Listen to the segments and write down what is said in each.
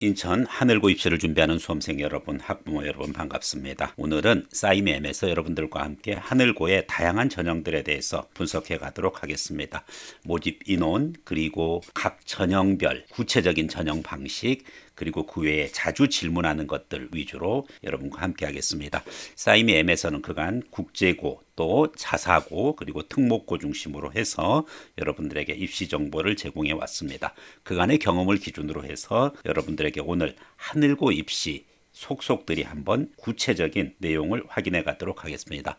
인천 하늘고 입시를 준비하는 수험생 여러분, 학부모 여러분 반갑습니다. 오늘은 싸이엠에서 여러분들과 함께 하늘고의 다양한 전형들에 대해서 분석해 가도록 하겠습니다. 모집 인원, 그리고 각 전형별 구체적인 전형 방식, 그리고 그 외에 자주 질문하는 것들 위주로 여러분과 함께 하겠습니다. 싸이엠에서는 그간 국제고, 또 자사고, 그리고 특목고 중심으로 해서 여러분들에게 입시 정보를 제공해 왔습니다. 그간의 경험을 기준으로 해서 여러분들에게 오늘 하늘고 입시 속속들이 한번 구체적인 내용을 확인해 가도록 하겠습니다.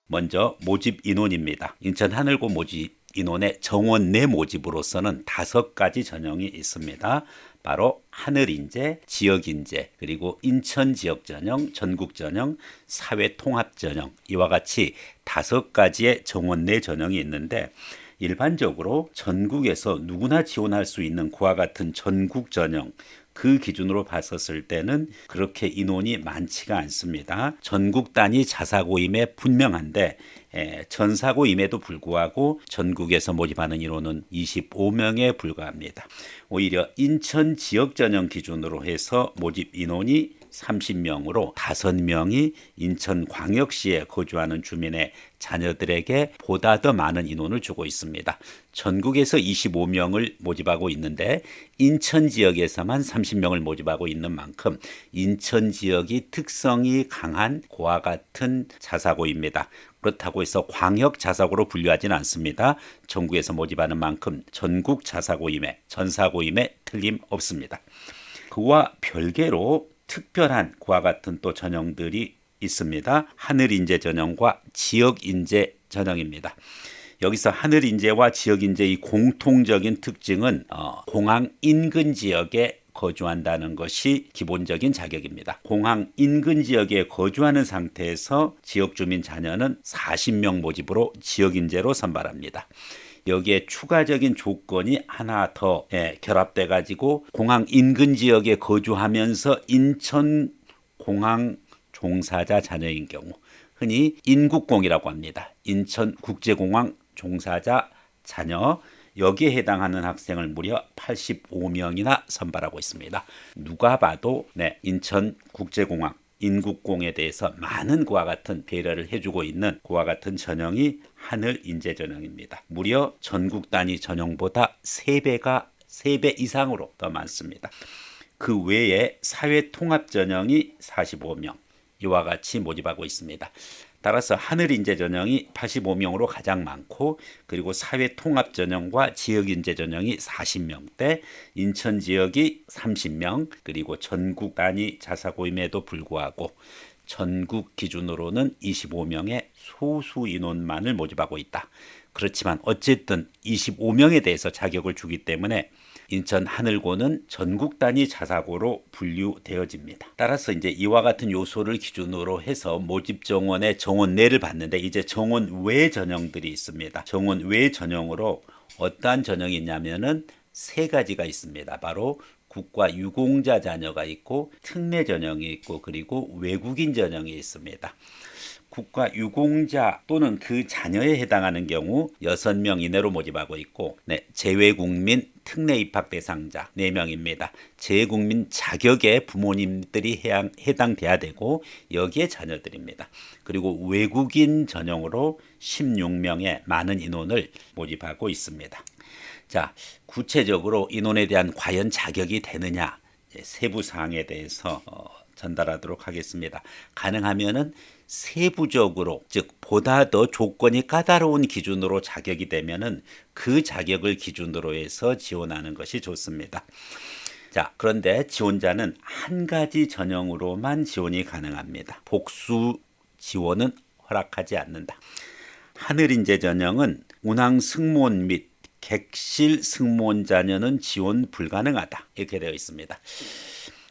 먼저 모집 인원입니다. 인천 하늘고 모집 인원의 정원 내 모집으로서는 5가지 전형이 있습니다. 바로 하늘인재, 지역인재, 그리고 인천 지역 전형, 전국 전형, 사회 통합 전형, 이와 같이 5가지의 정원 내 전형이 있는데, 일반적으로 전국에서 누구나 지원할 수 있는 그와 같은 전국 전형, 그 기준으로 봤었을 때는 그렇게 인원이 많지가 않습니다. 전국 단위 자사고임에 분명한데 전사고임에도 불구하고 전국에서 모집하는 인원은 25명에 불과합니다. 오히려 인천 지역 전형 기준으로 해서 모집 인원이 30명으로 5명이 인천광역시에 거주하는 주민의 자녀들에게 보다 더 많은 인원을 주고 있습니다. 전국에서 25명을 모집하고 있는데 인천 지역에서만 30명을 모집하고 있는 만큼 인천 지역이 특성이 강한 그와 같은 자사고입니다. 그렇다고 해서 광역 자사고로 분류하지는 않습니다. 전국에서 모집하는 만큼 전국 자사고임에, 전사고임에 틀림없습니다. 그와 별개로 특별한 그와 같은 또 전형들이 있습니다. 하늘인재 전형과 지역인재 전형입니다. 여기서 하늘인재와 지역인재의 공통적인 특징은 공항 인근 지역에 거주한다는 것이 기본적인 자격입니다. 공항 인근 지역에 거주하는 상태에서 지역 주민 자녀는 40명 모집으로 지역인재로 선발합니다. 여기에 추가적인 조건이 하나 더 결합돼 가지고 공항 인근 지역에 거주하면서 인천 공항 종사자 자녀인 경우, 흔히 인국공이라고 합니다. 인천국제공항 종사자 자녀, 여기에 해당하는 학생을 무려 85명이나 선발하고 있습니다. 누가 봐도 인천국제공항 인국공에 대해서 많은 그와 같은 배려를 해주고 있는 그와 같은 전형이 하늘인재 전형입니다. 무려 전국 단위 전형보다 3배 이상으로 더 많습니다. 그 외에 사회통합 전형이 45명, 이와 같이 모집하고 있습니다. 따라서 하늘인재 전형이 85명으로 가장 많고, 그리고 사회통합 전형과 지역인재 전형이 40명대, 인천 지역이 30명, 그리고 전국 단위 자사고임에도 불구하고 전국 기준으로는 25명의 소수 인원만을 모집하고 있다. 그렇지만 어쨌든 25명에 대해서 자격을 주기 때문에 인천 하늘고는 전국 단위 자사고로 분류되어집니다. 따라서 이제 이와 같은 요소를 기준으로 해서 모집 정원의 정원 내를 봤는데, 이제 정원 외 전형들이 있습니다. 정원 외 전형으로 어떠한 전형이 있냐면은 3가지가 있습니다. 바로 국가 유공자 자녀가 있고, 특례 전형이 있고, 그리고 외국인 전형이 있습니다. 국가 유공자 또는 그 자녀에 해당하는 경우 6명 이내로 모집하고 있고, 재외국민 특례 입학 대상자 4명입니다. 재외국민 자격에 부모님들이 해당돼야 되고, 여기에 자녀들입니다. 그리고 외국인 전형으로 16명의 많은 인원을 모집하고 있습니다. 자, 구체적으로 인원에 대한 과연 자격이 되느냐, 세부 사항에 대해서 전달하도록 하겠습니다. 가능하면은 세부적으로, 즉 보다 더 조건이 까다로운 기준으로 자격이 되면은 그 자격을 기준으로 해서 지원하는 것이 좋습니다. 자, 그런데 지원자는 한 가지 전형으로만 지원이 가능합니다. 복수 지원은 허락하지 않는다. 하늘인재 전형은 운항 승무원 및 객실 승무원 자녀는 지원 불가능하다, 이렇게 되어 있습니다.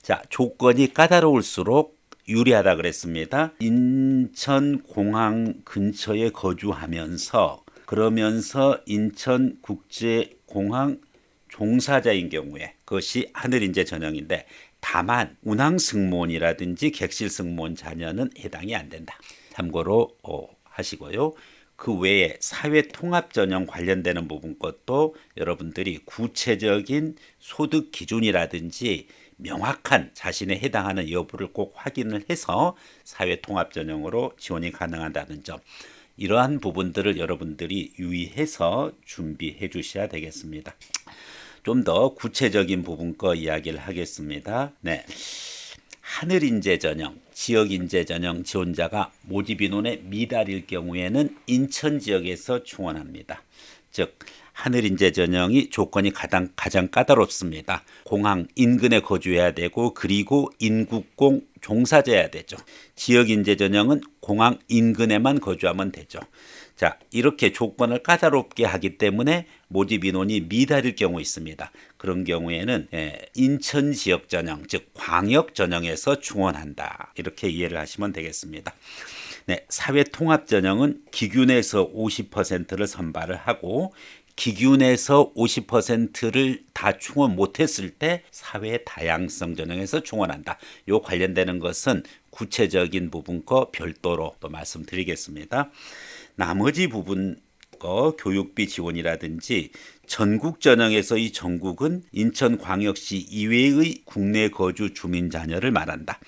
자, 조건이 까다로울수록 유리하다 그랬습니다. 인천공항 근처에 거주하면서, 그러면서 인천국제공항 종사자인 경우에, 그것이 하늘인재 전형인데, 다만 운항 승무원이라든지 객실 승무원 자녀는 해당이 안 된다. 참고로 하시고요. 그 외에 사회통합전형 관련되는 부분 것도 여러분들이 구체적인 소득 기준이라든지 명확한 자신에 해당하는 여부를 꼭 확인을 해서 사회통합전형으로 지원이 가능하다는 점, 이러한 부분들을 여러분들이 유의해서 준비해 주셔야 되겠습니다. 좀 더 구체적인 부분 거 이야기를 하겠습니다. 네. 하늘인재 전형, 지역인재 전형 지원자가 모집 인원에 미달일 경우에는 인천 지역에서 충원합니다. 즉 하늘인재 전형이 조건이 가장 까다롭습니다. 공항 인근에 거주해야 되고 그리고 인국공 종사자여야 되죠. 지역인재 전형은 공항 인근에만 거주하면 되죠. 자, 이렇게 조건을 까다롭게 하기 때문에 모집 인원이 미달일 경우 있습니다. 그런 경우에는 인천 지역 전형, 즉 광역 전형에서 충원한다. 이렇게 이해를 하시면 되겠습니다. 네, 사회통합 전형은 기균에서 50%를 선발을 하고 기균에서 50%를 다 충원 못했을 때 사회 다양성 전형에서 충원한다. 요 관련되는 것은 구체적인 부분 거 별도로 또 말씀드리겠습니다. 나머지 부분 거 교육비 지원이라든지 전국 전형에서 이 전국은 인천광역시 이외의 국내 거주 주민 자녀를 말한다.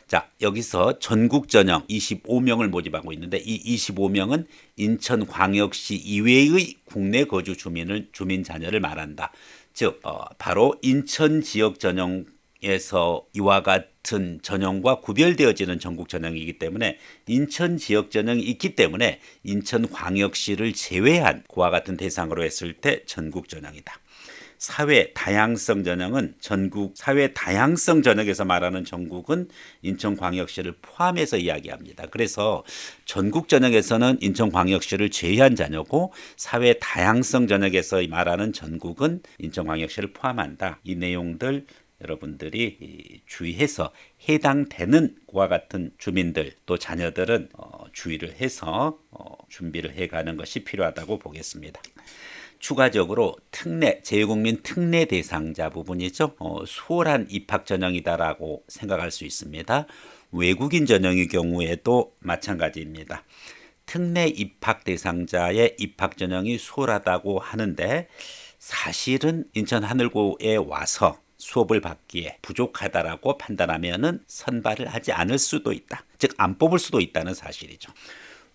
자, 여기서 전국 전형 25명을 모집하고 있는데 이 25명은 인천광역시 이외의 국내 거주 주민 자녀를 말한다. 즉 바로 인천 지역 전형에서 이와 같은 전형과 구별되어지는 전국 전형이기 때문에 인천 지역 전형이 있기 때문에 인천광역시를 제외한 그와 같은 대상으로 했을 때 전국 전형이다. 사회 다양성 전형은 전국 사회 다양성 전형에서 말하는 전국은 인천광역시를 포함해서 이야기합니다. 그래서 전국 전형에서는 인천광역시를 제외한 자녀고 사회 다양성 전형에서 말하는 전국은 인천광역시를 포함한다. 이 내용들 여러분들이 주의해서 해당되는 그와 같은 주민들 또 자녀들은 주의를 해서 준비를 해가는 것이 필요하다고 보겠습니다. 추가적으로 특례, 재외국민 특례 대상자 부분이죠. 수월한 입학 전형이다라고 생각할 수 있습니다. 외국인 전형의 경우에도 마찬가지입니다. 특례 입학 대상자의 입학 전형이 수월하다고 하는데 사실은 인천 하늘고에 와서 수업을 받기에 부족하다라고 판단하면은 선발을 하지 않을 수도 있다. 즉 안 뽑을 수도 있다는 사실이죠.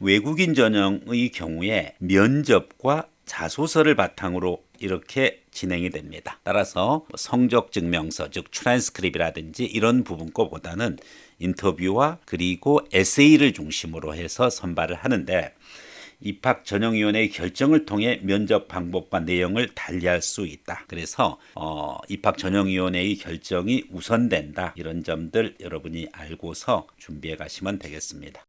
외국인 전형의 경우에 면접과 자소서를 바탕으로 이렇게 진행이 됩니다. 따라서 성적 증명서, 즉 트랜스크립이라든지 이런 부분 거보다는 인터뷰와 그리고 에세이를 중심으로 해서 선발을 하는데 입학전형위원회의 결정을 통해 면접 방법과 내용을 달리할 수 있다. 그래서 입학전형위원회의 결정이 우선된다. 이런 점들 여러분이 알고서 준비해 가시면 되겠습니다.